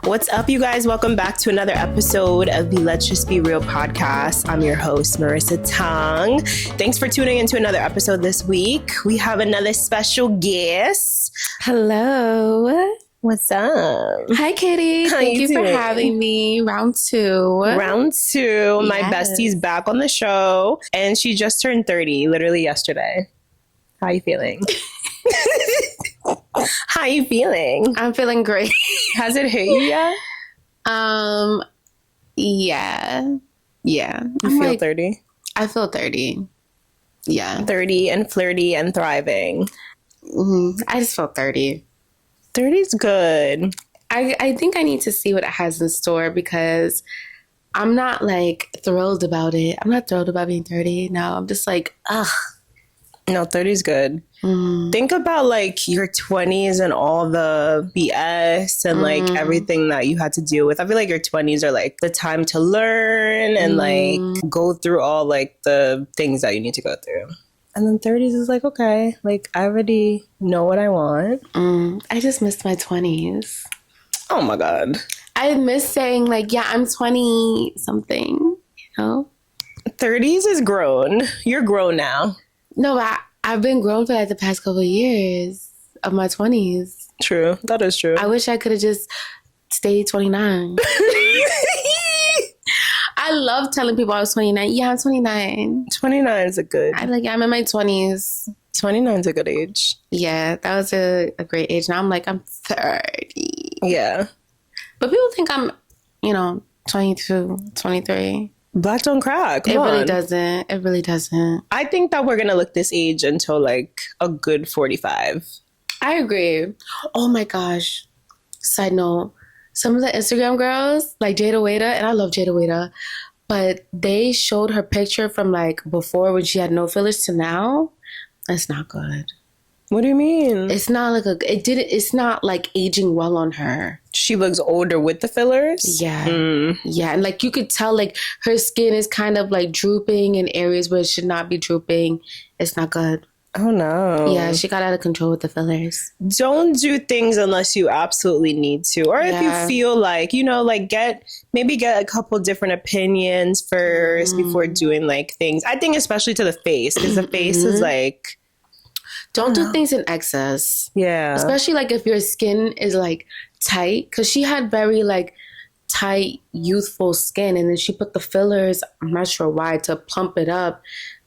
What's up, you guys? Welcome back to another episode of the Let's Just Be Real podcast. I'm your host, Marissa Tong. Thanks for tuning into another episode this week. We have another special guest. Hello. What's up? Hi, Kitty. Thank you for having me. Round two. Yes. My bestie's back on the show, and she just turned 30, literally yesterday. How you feeling? How you feeling? I'm feeling great. Has it hit you yet? Yeah. You feel 30? I feel 30. Yeah. 30 and flirty and thriving. I just feel 30. 30's good. I think I need to see what it has in store because I'm not like thrilled about it. I'm not thrilled about being 30. No, I'm just like, ugh. No, 30's good. Think about like your 20s and all the BS and like everything that you had to deal with. I feel like your 20s are like the time to learn and like go through all like the things that you need to go through. And then 30s is like, okay, like I already know what I want. I just missed my 20s. Oh my God. I miss saying like, yeah, I'm 20 something, you know? 30s is grown. You're grown now. No, but I've been grown for like the past couple of years of my 20s. True. That is true. I wish I could have just stayed 29. I love telling people I was 29. Yeah, I'm 29. 29 is a good. I'm in my 20s. 29 is a good age. Yeah, that was a great age. Now I'm like, I'm 30. Yeah. But people think I'm, 22, 23. Black don't crack. Come on. It really doesn't. I think that we're going to look this age until like a good 45. I agree. Oh my gosh. Side note. Some of the Instagram girls, like Jada Waiter, and I love Jada Waiter, but they showed her picture from like before when she had no fillers to now. It's not good. What do you mean? It's not like it's not like aging well on her. She looks older with the fillers? Yeah. Yeah. And like you could tell like her skin is kind of like drooping in areas where it should not be drooping. It's not good. Oh no. Yeah, she got out of control with the fillers. Don't do things unless you absolutely need to. Or if you feel like, get a couple different opinions first before doing like things. I think especially to the face, because the face is like, don't do things in excess. Yeah. Especially like if your skin is like tight, because she had very like tight, youthful skin, and then she put the fillers, I'm not sure why, to plump it up,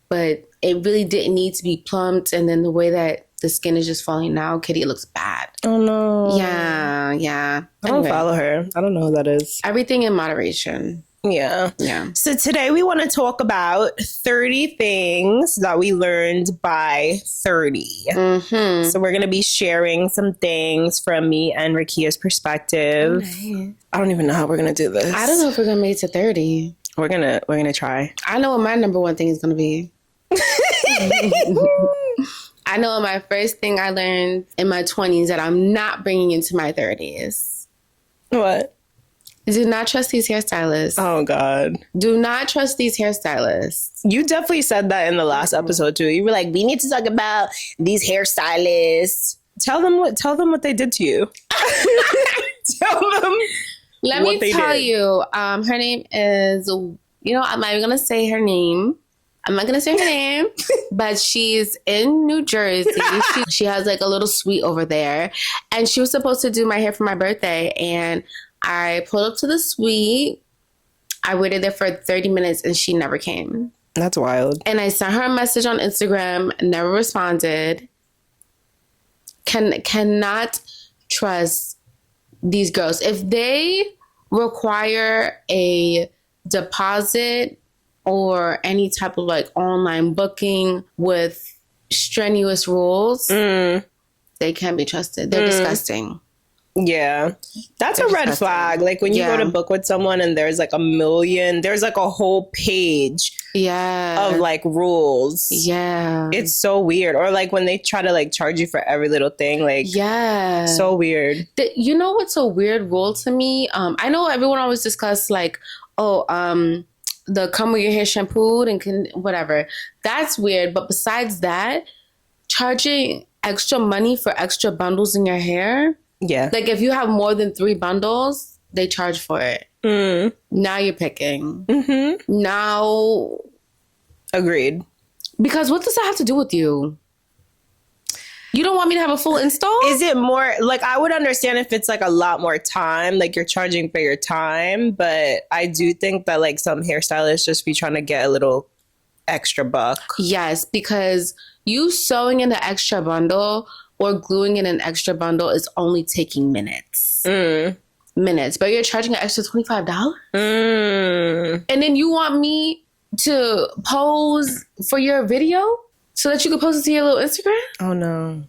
but it really didn't need to be plumped. And then the way that the skin is just falling now, Kitty, it looks bad. Oh no. Yeah. I don't follow her. I don't know who that is. Everything in moderation. Yeah. So today we want to talk about 30 things that we learned by 30. So we're going to be sharing some things from me and Rikeya's perspective. Okay. I don't even know how we're going to do this. I don't know if we're going to make it to 30. We're going to try. I know what my number one thing is going to be. I know my first thing I learned in my 20s that I'm not bringing into my 30s. What? Do not trust these hairstylists. Oh, God. Do not trust these hairstylists. You definitely said that in the last episode, too. You were like, we need to talk about these hairstylists. Tell them what they did to you. Tell them. Let me tell you. Her name is, I'm not even going to say her name. I'm not going to say her name, but she's in New Jersey. She has like a little suite over there. And she was supposed to do my hair for my birthday. And I pulled up to the suite. I waited there for 30 minutes and she never came. That's wild. And I sent her a message on Instagram, never responded. Cannot trust these girls. If they require a deposit or any type of like online booking with strenuous rules, they can't be trusted. They're disgusting. Yeah. That's a red flag. Like when you go to book with someone and there's like there's like a whole page of like rules. Yeah. It's so weird. Or like when they try to like charge you for every little thing. Like, so weird. You know what's a weird rule to me? I know everyone always discuss like, the come with your hair shampooed and whatever. That's weird. But besides that, charging extra money for extra bundles in your hair. Yeah. Like if you have more than 3 bundles, they charge for it. Now you're picking. Now, agreed. Because what does that have to do with you? You don't want me to have a full install? Is it more like, I would understand if it's like a lot more time, like you're charging for your time, but I do think that like some hairstylists just be trying to get a little extra buck. Yes, because you sewing in the extra bundle or gluing in an extra bundle is only taking minutes. Minutes, but you're charging an extra $25? And then you want me to pose for your video? So that you could post it to your little Instagram? Oh, no.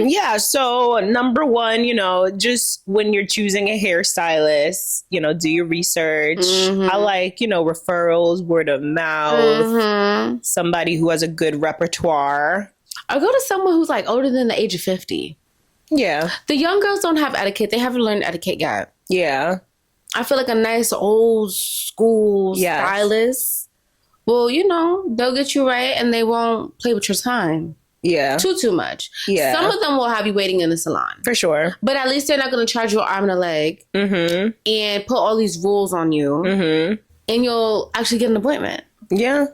Yeah, so number one, you know, just when you're choosing a hairstylist, you know, do your research. I like, you know, referrals, word of mouth, somebody who has a good repertoire. Or go to someone who's like older than the age of 50. Yeah. The young girls don't have etiquette. They haven't learned etiquette yet. Yeah. I feel like a nice old school stylist. Well, you know, they'll get you right and they won't play with your time. Yeah. Too much. Yeah. Some of them will have you waiting in the salon. For sure. But at least they're not going to charge you an arm and a leg and put all these rules on you. And you'll actually get an appointment. Yeah.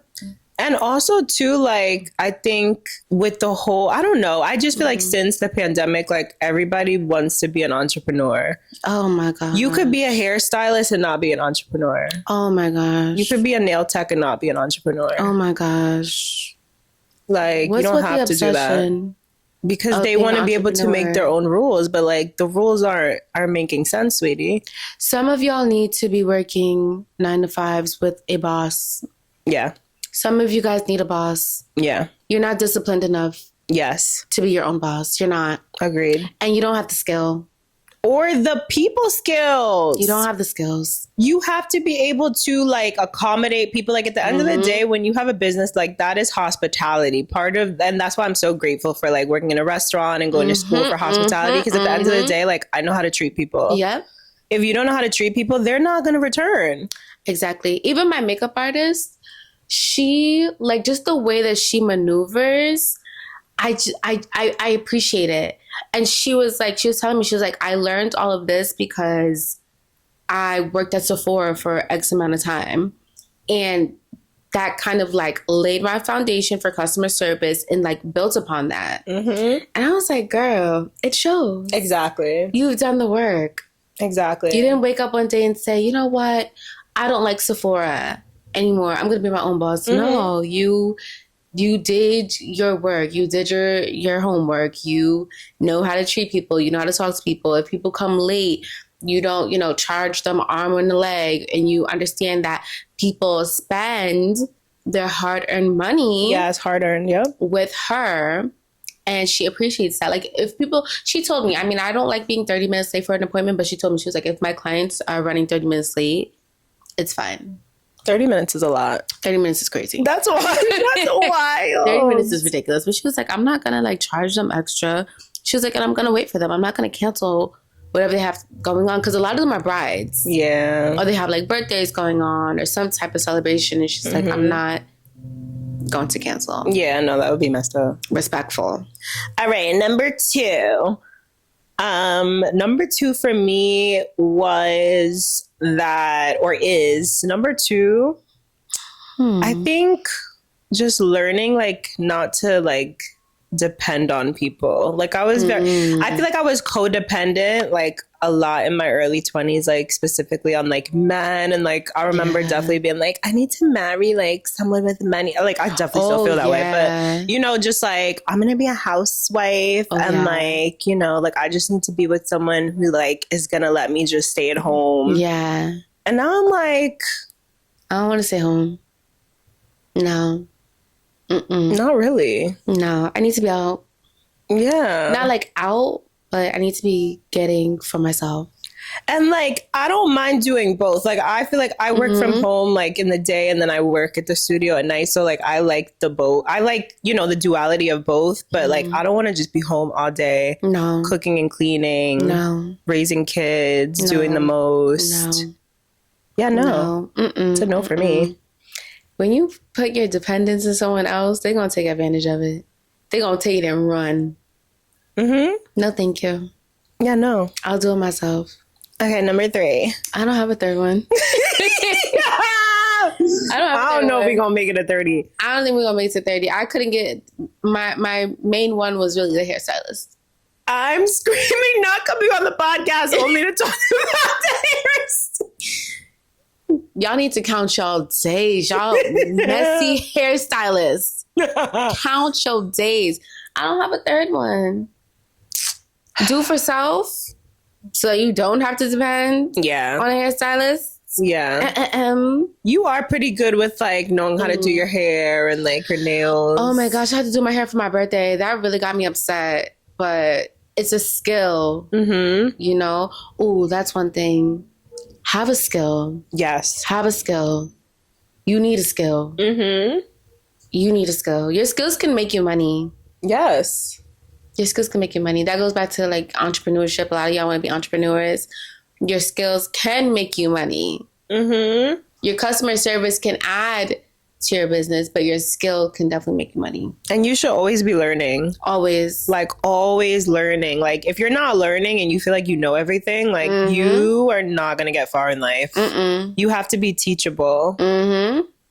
And also, too, like, I think with the whole, I don't know, I just feel like since the pandemic, like, everybody wants to be an entrepreneur. Oh, my God. You could be a hairstylist and not be an entrepreneur. Oh, my gosh. You could be a nail tech and not be an entrepreneur. Oh, my gosh. Like, you don't have to do that. Because they want to be able to make their own rules. But, like, the rules aren't making sense, sweetie. Some of y'all need to be working 9 to 5s with a boss. Yeah. Some of you guys need a boss. Yeah. You're not disciplined enough. Yes. To be your own boss. You're not. Agreed. And you don't have the skill. Or the people skills. You don't have the skills. You have to be able to like accommodate people. Like at the end of the day, when you have a business, like that is hospitality. And that's why I'm so grateful for like working in a restaurant and going to school for hospitality. Because at the end of the day, like I know how to treat people. Yep. If you don't know how to treat people, they're not going to return. Exactly. Even my makeup artist, she like just the way that she maneuvers, I appreciate it. And she was telling me, she was like, I learned all of this because I worked at Sephora for X amount of time. And that kind of like laid my foundation for customer service and like built upon that. And I was like, girl, it shows. Exactly. You've done the work. Exactly. You didn't wake up one day and say, you know what? I don't like Sephora anymore. I'm going to be my own boss. No, you did your work. You did your homework. You know how to treat people. You know how to talk to people. If people come late, you don't, charge them arm and a leg. And you understand that people spend their hard-earned money. Yeah, it's hard-earned, yep. With her. And she appreciates that. Like she told me, I mean, I don't like being 30 minutes late for an appointment, but she told me, she was like, if my clients are running 30 minutes late, it's fine. 30 minutes is a lot. 30 minutes is crazy. That's wild. That's wild. 30 minutes is ridiculous. But she was like, I'm not going to like charge them extra. She was like, and I'm going to wait for them. I'm not going to cancel whatever they have going on. Because a lot of them are brides. Yeah. Or they have like birthdays going on or some type of celebration. And she's like, I'm not going to cancel. Yeah, no, that would be messed up. Respectful. All right. Number two. Number two for me was that, or is number two, I think just learning like not to like depend on people. Like I was I feel like I was codependent like a lot in my early 20s, like specifically on like men. And like I remember definitely being like, I need to marry like someone with money. Like I definitely still feel that way. But just like I'm gonna be a housewife and like, like I just need to be with someone who like is gonna let me just stay at home. Yeah. And now I'm like, I don't want to stay home. No. Not really. No, I need to be out. Yeah. Not like out, but I need to be getting for myself. And like, I don't mind doing both. Like, I feel like I work from home like in the day and then I work at the studio at night. So like, I like the both. I like, the duality of both, but like, I don't want to just be home all day. No. Cooking and cleaning. No. Raising kids, doing the most. No. Yeah, no. It's a no for me. When you put your dependence in someone else, they're going to take advantage of it. They're going to take it and run. No, thank you. Yeah, no. I'll do it myself. Okay, number 3. I don't have a third one. I don't know if we're going to make it to 30. I don't think we're going to make it to 30. I couldn't get... My main one was really the hairstylist. I'm screaming, not coming on the podcast only to talk about the hairstylist. Y'all need to count y'all days. Y'all messy hairstylists. Count your days. I don't have a third one. Do for self so you don't have to depend on a hairstylist. Yeah. You are pretty good with like knowing how to do your hair and like your nails. Oh my gosh, I had to do my hair for my birthday. That really got me upset. But it's a skill, you know? Ooh, that's one thing. Have a skill. Yes. Have a skill. You need a skill. You need a skill. Your skills can make you money. Yes. Your skills can make you money. That goes back to like entrepreneurship. A lot of y'all want to be entrepreneurs. Your skills can make you money. Your customer service can add to your business, but your skill can definitely make you money. And you should always be learning. Always. Like always learning. Like if you're not learning and you feel like you know everything, like you are not going to get far in life. You have to be teachable.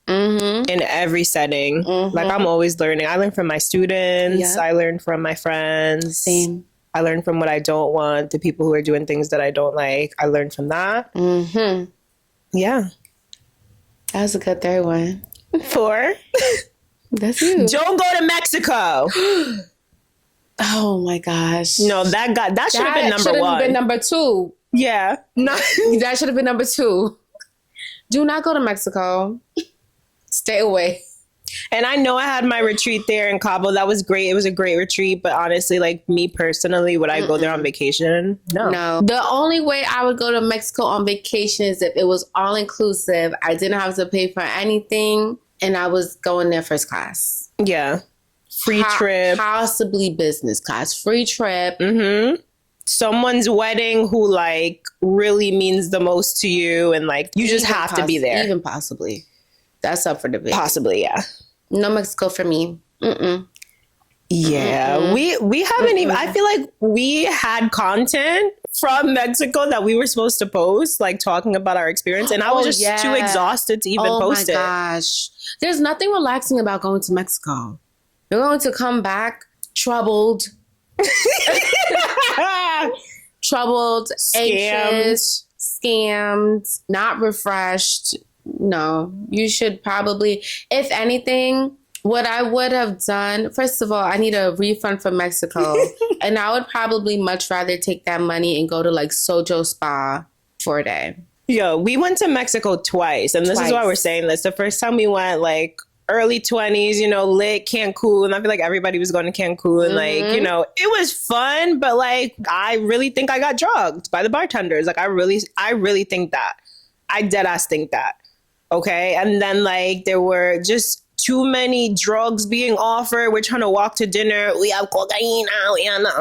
In every setting. Like I'm always learning. I learn from my students. I learn from my friends. Same. I learn from what I don't want, the people who are doing things that I don't like. I learn from that. Yeah. That was a good third one. 4. That's you. Don't go to Mexico. Oh my gosh. No, that should have been number 1. Should have been number 2. Yeah. That should have been number 2. Do not go to Mexico. Stay away. And I know I had my retreat there in Cabo. That was great. It was a great retreat. But honestly, like me personally, would I go there on vacation? No. The only way I would go to Mexico on vacation is if it was all inclusive. I didn't have to pay for anything. And I was going there first class. Yeah. Free trip. Possibly business class. Free trip. Someone's wedding who like really means the most to you. And like you just have to be there. Even possibly. That's up for debate. Possibly, yeah. No Mexico for me. Yeah, we haven't even. I feel like we had content from Mexico that we were supposed to post, like talking about our experience, and I was just too exhausted to even post it. Oh my gosh, there's nothing relaxing about going to Mexico. You're going to come back troubled, anxious, scammed, not refreshed. No, you should probably, if anything, what I would have done, first of all, I need a refund from Mexico. And I would probably much rather take that money and go to like Sojo Spa for a day. Yo, we went to Mexico twice. And this is why we're saying this. The first time we went, like, early 20s, you know, lit Cancun. I feel like everybody was going to Cancun. Like, you know, it was fun. But like, I really think I got drugged by the bartenders. Like, I really think that. I dead ass think that. Okay. And then like there were just too many drugs being offered. We're trying to walk to dinner. We have cocaine.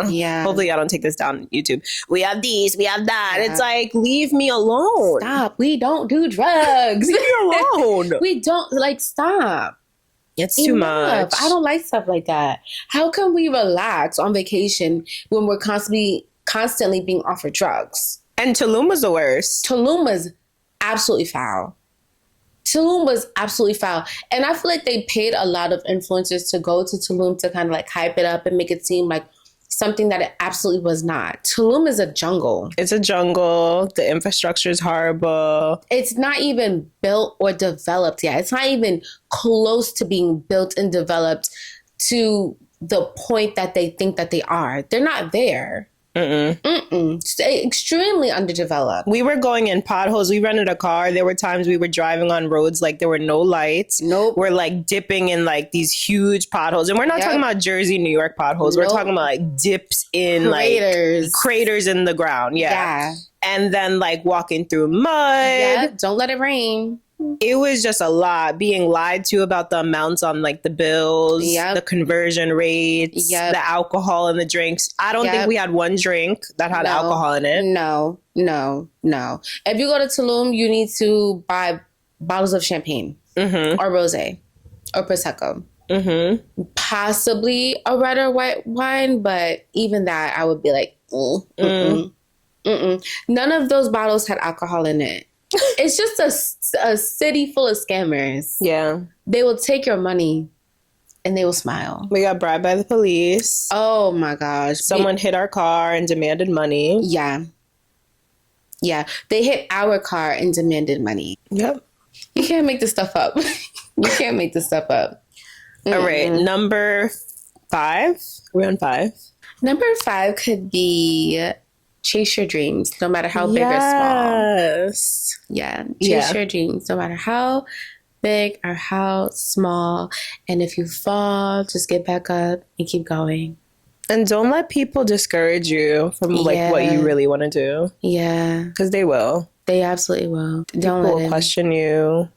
Yeah. Hopefully I don't take this down YouTube. We have these, we have that. Yeah. It's like, leave me alone. Stop. We don't do drugs. Leave me alone. We don't like stop. It's too much. I don't like stuff like that. How can we relax on vacation when we're constantly being offered drugs? And Tulum was the worst. Tulum was absolutely foul. Tulum was absolutely foul. And I feel like they paid a lot of influencers to go to Tulum to kind of like hype it up and make it seem like something that it absolutely was not. Tulum is a jungle. It's a jungle. The infrastructure is horrible. It's not even built or developed yet. It's not even close to being built and developed to the point that they think that they are. They're not there. It's extremely underdeveloped. We were going in potholes. We rented a car. There were times we were driving on roads like there were no lights. We're like dipping in like these huge potholes. And we're not talking about Jersey, New York potholes. We're talking about like dips in craters in the ground. Yeah. And then like walking through mud. Don't let it rain. It was just a lot. Being lied to about the amounts on like the bills, the conversion rates, the alcohol in the drinks. I don't think we had one drink that had alcohol in it. No. If you go to Tulum, you need to buy bottles of champagne or rosé or prosecco. Possibly a red or white wine, but even that, I would be like, None of those bottles had alcohol in it. It's just a city full of scammers. Yeah. They will take your money and they will smile. We got bribed by the police. Oh my gosh. Someone hit our car and demanded money. Yeah. Yeah. They hit our car and demanded money. Yep. You can't make this stuff up. You can't make this stuff up. All right. Number 5. We're on 5. Number 5 could be chase your dreams, no matter how big or small. Yes. Yeah. Chase your dreams, no matter how big or how small. And if you fall, just get back up and keep going. And don't let people discourage you from like what you really want to do. Yeah. Because they will. They absolutely will. People will question you.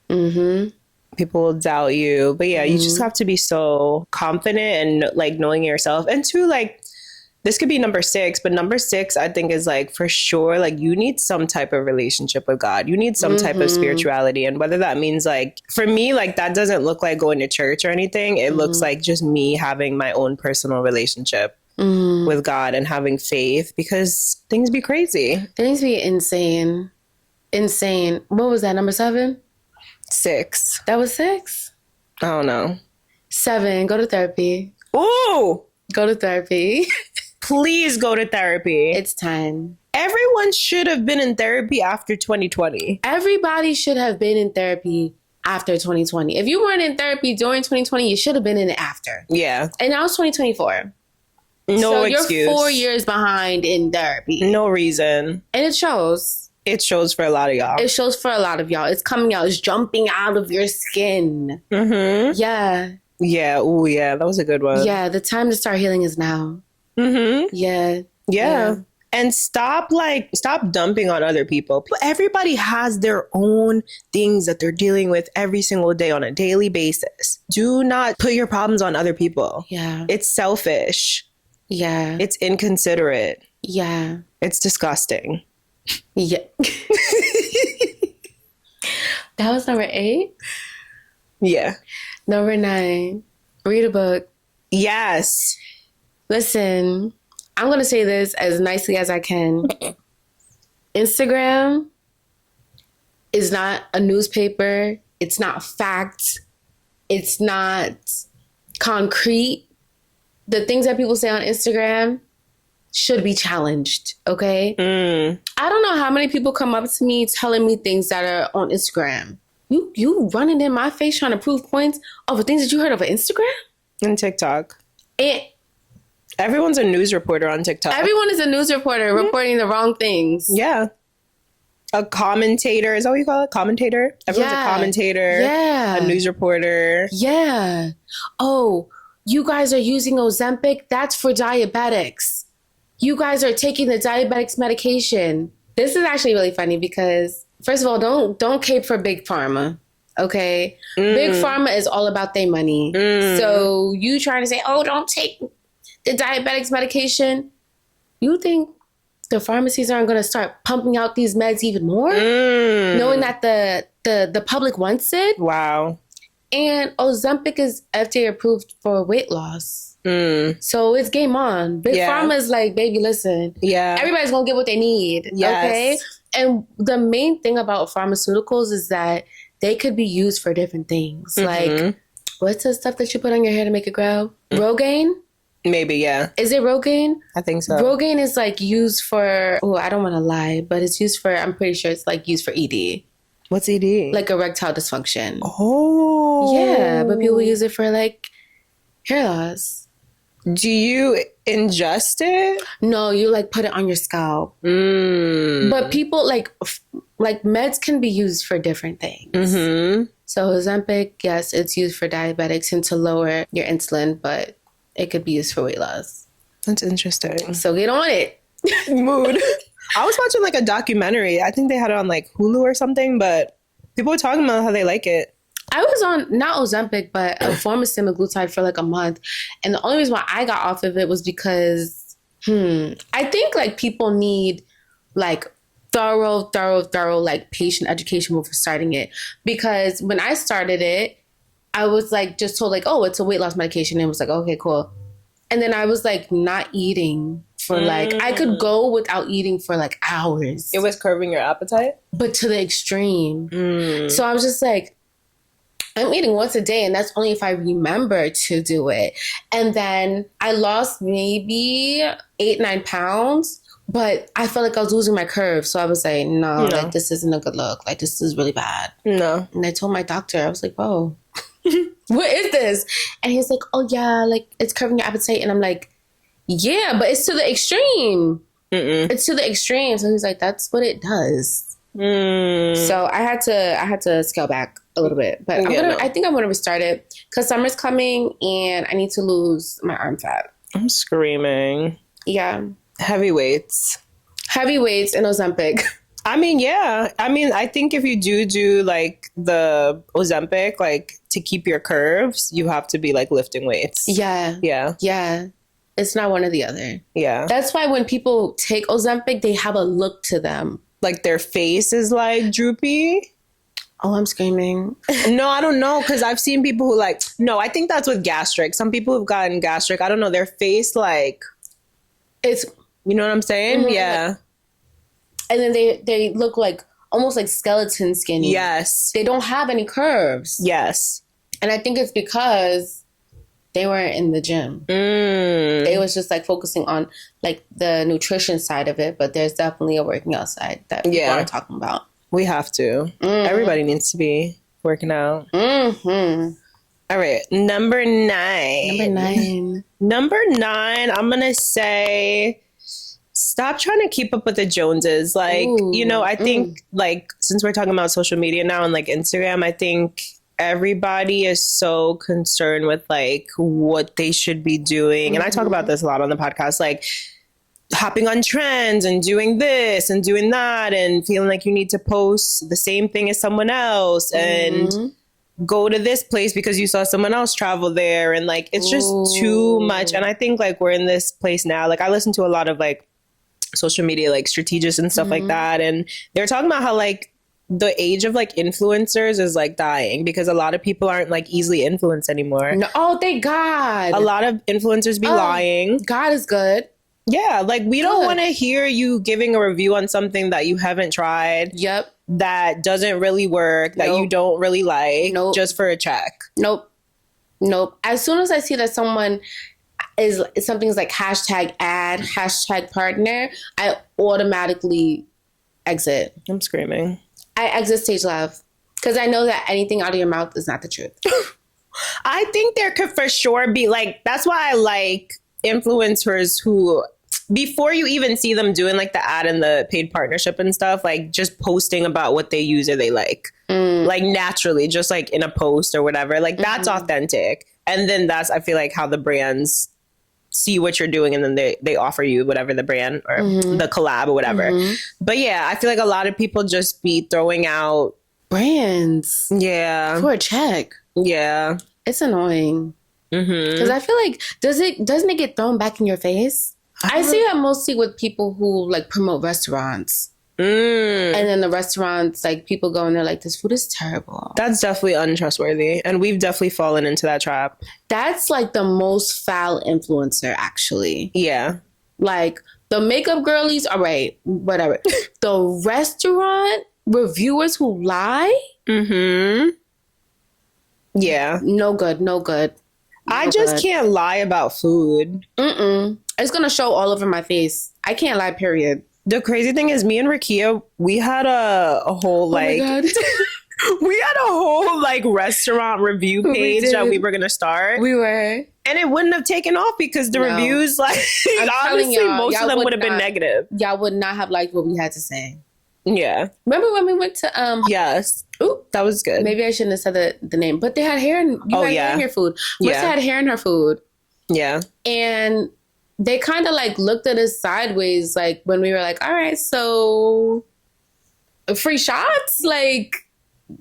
People will doubt you. But yeah, you just have to be so confident and like knowing yourself. And 2, like, this could be number 6, but number 6, I think, is like for sure, like you need some type of relationship with God. You need some type of spirituality. And whether that means like, for me, like that doesn't look like going to church or anything. It looks like just me having my own personal relationship with God and having faith, because things be crazy. Things be insane. Insane. What was that? Number 7? 6. That was 6? I don't know. 7. Go to therapy. Ooh! Go to therapy. Please go to therapy. It's time. Everyone should have been in therapy after 2020. Everybody should have been in therapy after 2020. If you weren't in therapy during 2020, you should have been in it after. Yeah. And now it's 2024. No excuse. You're 4 years behind in therapy. No reason. And it shows. It shows for a lot of y'all. It shows for a lot of y'all. It's coming out. It's jumping out of your skin. Yeah. Yeah. Ooh, yeah. That was a good one. Yeah. The time to start healing is now. Yeah. And stop dumping on other people. Everybody has their own things that they're dealing with every single day on a daily basis. Do not put your problems on other people. Yeah. It's selfish. Yeah. It's inconsiderate. Yeah. It's disgusting. Yeah. That was number 8? Yeah. Number 9. Read a book. Yes. Listen, I'm going to say this as nicely as I can. Instagram is not a newspaper. It's not facts. It's not concrete. The things that people say on Instagram should be challenged, okay? I don't know how many people come up to me telling me things that are on Instagram. You running in my face trying to prove points over things that you heard over Instagram? And TikTok. And everyone's a news reporter on TikTok. Everyone is a news reporter reporting the wrong things. Yeah. A commentator. Is that what you call it? Commentator? Everyone's a commentator. Yeah. A news reporter. Yeah. Oh, you guys are using Ozempic? That's for diabetics. You guys are taking the diabetics medication. This is actually really funny because, first of all, don't cape for Big Pharma. Okay? Big Pharma is all about their money. So you trying to say, oh, don't take the diabetics medication. You think the pharmacies aren't going to start pumping out these meds even more? Knowing that the public wants it? Wow. And Ozempic is FDA approved for weight loss. So it's game on. Big Pharma is like, baby, listen. Yeah. Everybody's going to get what they need. Yes. Okay? And the main thing about pharmaceuticals is that they could be used for different things. Like, what's the stuff that you put on your hair to make it grow? Rogaine? Maybe, yeah. Is it Rogaine? I think so. Rogaine is like used for, I don't want to lie, but it's used for, I'm pretty sure it's like used for ED. What's ED? Like erectile dysfunction. Oh. Yeah, but people use it for like hair loss. Do you ingest it? No, you like put it on your scalp. But people like meds can be used for different things. So Ozempic, yes, it's used for diabetics and to lower your insulin, but it could be used for weight loss. That's interesting. So get on it. Mood. I was watching like a documentary. I think they had it on like Hulu or something, but people were talking about how they like it. I was on, not Ozempic, but a form of semaglutide for like a month. And the only reason why I got off of it was because, I think like people need like thorough like patient education before starting it. Because when I started it, I was like just told like, oh, it's a weight loss medication. And it was like, okay, cool. And then I was like not eating for like, I could go without eating for like hours. It was curbing your appetite? But to the extreme. So I was just like, I'm eating once a day, and that's only if I remember to do it. And then I lost maybe 8-9 pounds, but I felt like I was losing my curve. So I was like, no, like, this isn't a good look. Like, this is really bad. No. And I told my doctor, I was like, whoa, what is this? And he's like, oh, yeah, like, it's curving your appetite. And I'm like, yeah, but it's to the extreme. It's to the extreme. So he's like, that's what it does. So I had to scale back a little bit, but I think I'm gonna restart it because summer's coming and I need to lose my arm fat. I'm screaming. Yeah. Heavy weights and Ozempic. I mean, yeah. I mean, I think if you do like the Ozempic, like to keep your curves, you have to be like lifting weights. Yeah. It's not one or the other. Yeah. That's why when people take Ozempic, they have a look to them. Like their face is like droopy. Oh, I'm screaming. No, I don't know. Because I've seen people who like, no, I think that's with gastric. Some people have gotten gastric. I don't know. Their face like, it's, you know what I'm saying? Yeah. And then they look like almost like skeleton skinny. Yes. They don't have any curves. Yes. And I think it's because they weren't in the gym. They was just like focusing on like the nutrition side of it, but there's definitely a working out side that people are talking about. We have to. Everybody needs to be working out. All right. Number 9. Number 9, I'm going to say stop trying to keep up with the Joneses. Like, you know, I think like since we're talking about social media now and like Instagram, I think everybody is so concerned with like what they should be doing. And I talk about this a lot on the podcast, like hopping on trends and doing this and doing that and feeling like you need to post the same thing as someone else and go to this place because you saw someone else travel there. And like, it's just too much. And I think like we're in this place now. Like I listen to a lot of like social media, like strategists and stuff like that. And they're talking about how like the age of like influencers is like dying because a lot of people aren't like easily influenced anymore. No, oh, thank God. A lot of influencers be lying. God is good. Yeah, like we don't want to hear you giving a review on something that you haven't tried. Yep. That doesn't really work, that you don't really like, just for a check. Nope. As soon as I see that someone something's like hashtag ad, hashtag partner, I automatically exit. I'm screaming. I exit stage left because I know that anything out of your mouth is not the truth. I think there could for sure be like, that's why I like influencers who, before you even see them doing like the ad and the paid partnership and stuff, like just posting about what they use or they like naturally, just like in a post or whatever, like that's authentic. And then that's, I feel like how the brands see what you're doing and then they offer you whatever the brand or the collab or whatever. But yeah, I feel like a lot of people just be throwing out brands. Yeah. For a check. Yeah. It's annoying. Because I feel like, doesn't it get thrown back in your face? I see that mostly with people who like promote restaurants. And then the restaurants, like people go in there like, this food is terrible. That's definitely untrustworthy. And we've definitely fallen into that trap. That's like the most foul influencer, actually. Yeah. Like the makeup girlies, all right, whatever. The restaurant reviewers who lie. Yeah. No good. I just can't lie about food. It's going to show all over my face. I can't lie, period. The crazy thing is me and Rikeya, we had a whole like... Oh my God. We had a whole like restaurant review page that we were going to start. We were. And it wouldn't have taken off because the reviews, like, honestly, most of them would have been negative. Y'all would not have liked what we had to say. Yeah. Remember when we went to... Yes. Ooh, that was good. Maybe I shouldn't have said the name. But they had hair in... hair in your food. Marissa had hair in her food. Yeah. And they kind of like looked at us sideways, like when we were like, all right, so free shots? Like,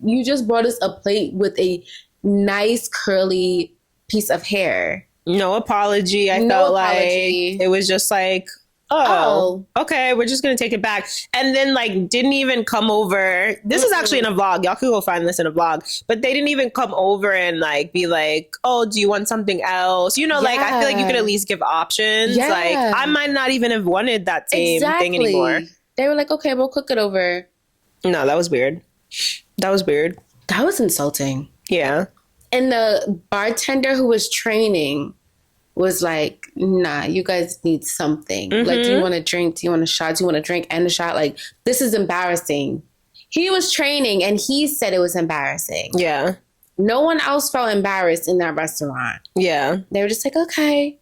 you just brought us a plate with a nice curly piece of hair. No apology. I felt like it was just like oh, okay, we're just gonna take it back. And then like didn't even come over. This is actually in a vlog. Y'all could go find this in a vlog. But they didn't even come over and like be like, oh, do you want something else? You know, like I feel like you could at least give options. Yeah. Like I might not even have wanted that same thing anymore. They were like, okay, we'll cook it over. No, that was weird. That was weird. That was insulting. Yeah. And the bartender who was training was like, nah, you guys need something. Like, do you want a drink? Do you want a shot? Do you want a drink and a shot? Like, this is embarrassing. He was training and he said it was embarrassing. Yeah. No one else felt embarrassed in that restaurant. Yeah. They were just like, okay,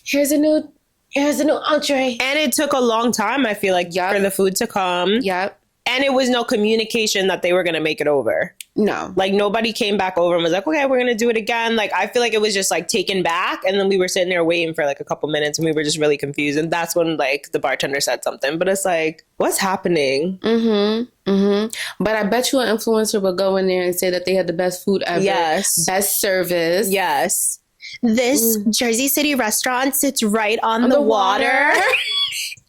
here's a new entree. And it took a long time, I feel like, for the food to come. Yep. And it was no communication that they were going to make it over. No. Like, nobody came back over and was like, okay, we're going to do it again. Like, I feel like it was just, like, taken back. And then we were sitting there waiting for, like, a couple minutes. And we were just really confused. And that's when, like, the bartender said something. But it's like, what's happening? But I bet you an influencer would go in there and say that they had the best food ever. Yes. Best service. Yes. This Jersey City restaurant sits right on the water.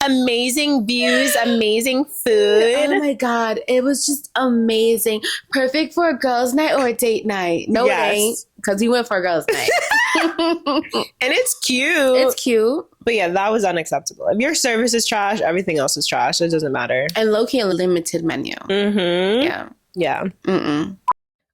Amazing views, amazing food. Oh my God. It was just amazing. Perfect for a girls' night or a date night. No, it ain't. Because you went for a girls' night. And it's cute. It's cute. But yeah, that was unacceptable. If your service is trash, everything else is trash. It doesn't matter. And low-key a limited menu. Yeah. Yeah.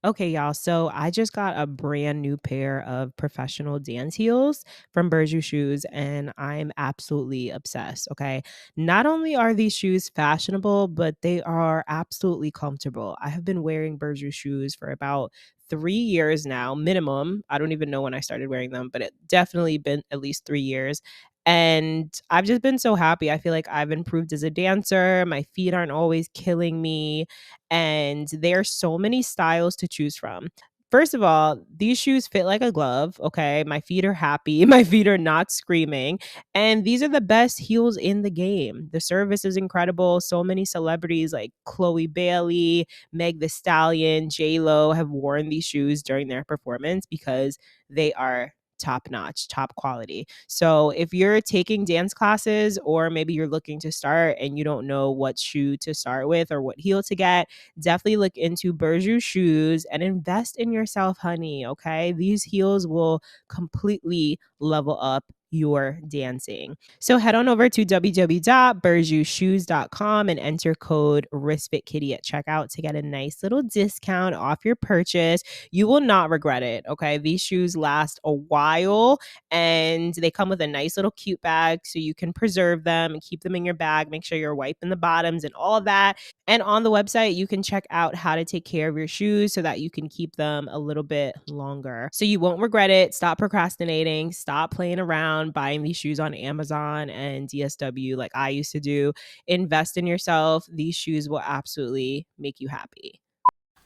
Okay, y'all. So I just got a brand new pair of professional dance heels from Berju Shoes, and I'm absolutely obsessed. Okay. Not only are these shoes fashionable, but they are absolutely comfortable. I have been wearing Berju shoes for about 3 years now, minimum. I don't even know when I started wearing them, but it definitely been at least 3 years. And I've just been so happy. I feel like I've improved as a dancer. My feet aren't always killing me. And there are so many styles to choose from. First of all, these shoes fit like a glove. Okay. My feet are happy. My feet are not screaming. And these are the best heels in the game. The service is incredible. So many celebrities like Chloe Bailey, Meg Thee Stallion, J-Lo have worn these shoes during their performance because they are top notch, top quality. So if you're taking dance classes or maybe you're looking to start and you don't know what shoe to start with or what heel to get, definitely look into Berju shoes and invest in yourself, honey. Okay. These heels will completely level up your dancing. So head on over to www.berjushoes.com and enter code RISFITKitty at checkout to get a nice little discount off your purchase. You will not regret it. Okay. These shoes last a while and they come with a nice little cute bag so you can preserve them and keep them in your bag. Make sure you're wiping the bottoms and all that. And on the website, you can check out how to take care of your shoes so that you can keep them a little bit longer. So you won't regret it. Stop procrastinating. Stop playing around buying these shoes on Amazon and DSW like I used to do. Invest in yourself. These shoes will absolutely make you happy.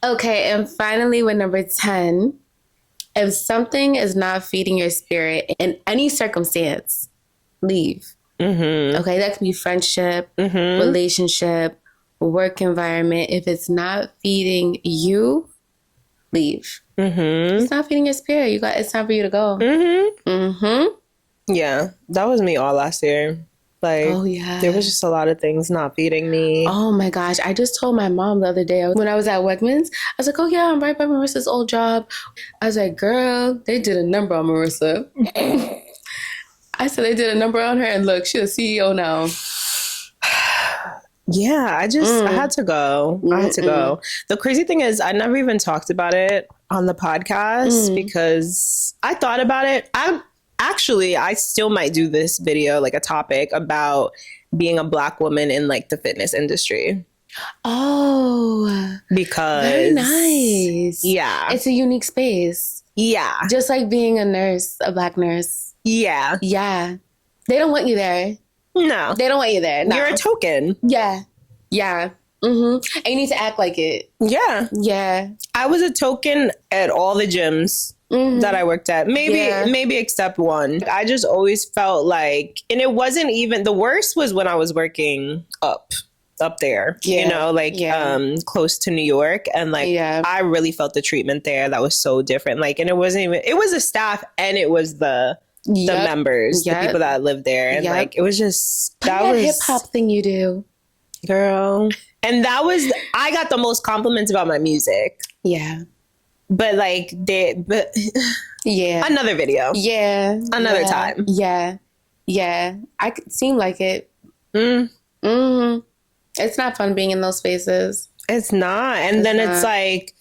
Okay, and finally with number 10, if something is not feeding your spirit in any circumstance, leave. Okay, that can be friendship, relationship, work environment. If it's not feeding you, leave. It's not feeding your spirit. It's time for you to go. Yeah, that was me all last year. Like, there was just a lot of things not feeding me. Oh my gosh. I just told my mom the other day when I was at Wegmans, I was like, oh yeah, I'm right by Marissa's old job. I was like, girl, they did a number on Marissa. I said they did a number on her and look, she's a CEO now. Yeah, I had to go. I had to go. The crazy thing is I never even talked about it on the podcast because I thought about it. I still might do this video, like a topic about being a Black woman in like the fitness industry. Oh, because very nice. Yeah. It's a unique space. Yeah. Just like being a nurse, a Black nurse. Yeah. Yeah. They don't want you there. No. They don't want you there. No. You're a token. Yeah. Yeah. And you need to act like it. Yeah. Yeah. I was a token at all the gyms that I worked at. Maybe except one. I just always felt like, and it wasn't even, the worst was when I was working up there, you know, like close to New York. And like, I really felt the treatment there that was so different. Like, and it wasn't even, it was the staff and it was the the members, the people that lived there. And like, it was just, that was hip hop thing you do. Girl. And that was, I got the most compliments about my music. Yeah. But like, yeah. Another video. Yeah. Another time. Yeah. Yeah. I could seem like it. Mm-hmm. It's not fun being in those spaces. It's not. And then it's like,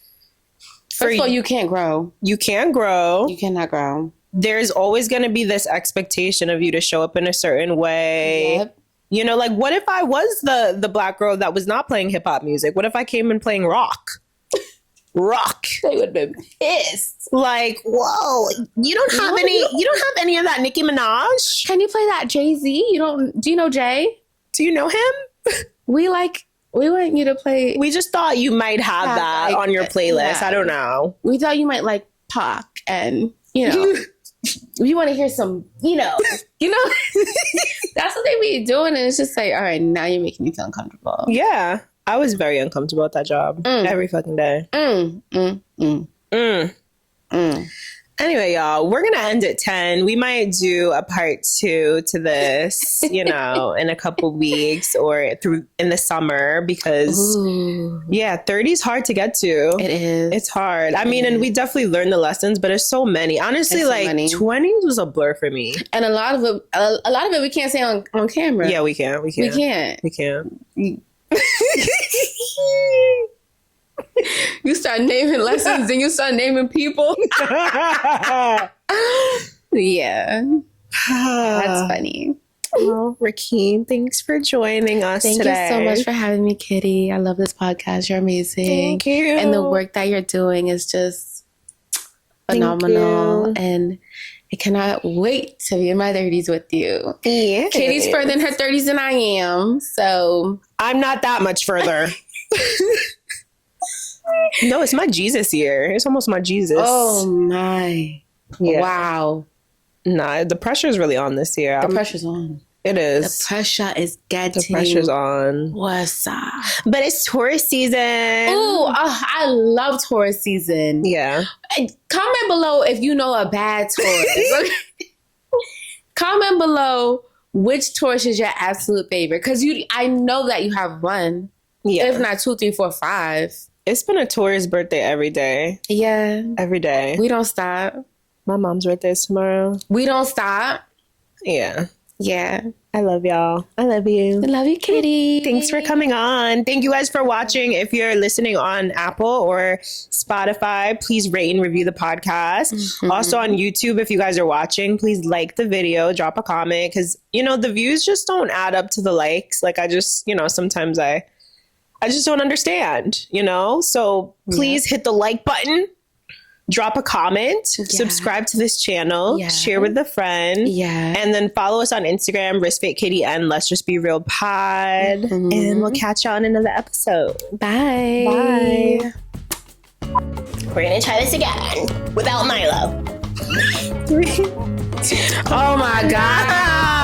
first of all, you can't grow. You can't grow. You cannot grow. There's always going to be this expectation of you to show up in a certain way. Yep. You know, like, what if I was the black girl that was not playing hip hop music? What if I came in playing rock? Rock. They would have been pissed. Like, whoa, you don't have any of that Nicki Minaj? Can you play that Jay-Z? Do you know Jay? Do you know him? We want you to play. We just thought you might have that like, on your playlist. Yeah. I don't know. We thought you might like Pac and, you know, we want to hear some, you know, that's what they be doing. And it's just like, all right, now you're making me feel uncomfortable. Yeah. I was very uncomfortable at that job every fucking day. Anyway, y'all, we're going to end at 10. We might do a part 2 to this, you know, in a couple weeks or in the summer because, 30 is hard to get to. It is. It's hard. I mean, and we definitely learned the lessons, but there's so many. Honestly, like 20s was a blur for me. And a lot of it we can't say on camera. Yeah, we can't. We can't. You start naming lessons and you start naming people. Yeah. That's funny. Well, Rikeya, thanks for joining us today. Thank you so much for having me, Kitty. I love this podcast. You're amazing. Thank you. And the work that you're doing is just phenomenal. And I cannot wait to be in my 30s with you. Yeah. Kitty's further in her 30s than I am. So I'm not that much further. No, it's my Jesus year. It's almost my Jesus. Oh my. Yeah. Wow. Nah, the pressure is really on this year. The pressure's on. It is. The pressure is getting. The pressure's on. What's up? But it's Taurus season. Ooh, I love Taurus season. Yeah. Comment below if you know a bad Taurus. Comment below which Taurus is your absolute favorite. Because I know that you have one. Yeah. If not 2, 3, 4, 5. It's been a Taurus birthday every day. Yeah. Every day. We don't stop. My mom's birthday is tomorrow. We don't stop. Yeah. Yeah. I love y'all. I love you. I love you, Kitty. Thanks for coming on. Thank you guys for watching. If you're listening on Apple or Spotify, please rate and review the podcast. Mm-hmm. Also on YouTube, if you guys are watching, please like the video, drop a comment. Because, you know, the views just don't add up to the likes. Like, I just, you know, sometimes I just don't understand, you know? So please hit the like button, drop a comment, subscribe to this channel, share with a friend, and then follow us on Instagram, RiskFitKitty and Let's Just Be Real Pod. Mm-hmm. And we'll catch you on another episode. Bye. Bye. We're going to try this again without Milo. 3, 2, oh my God.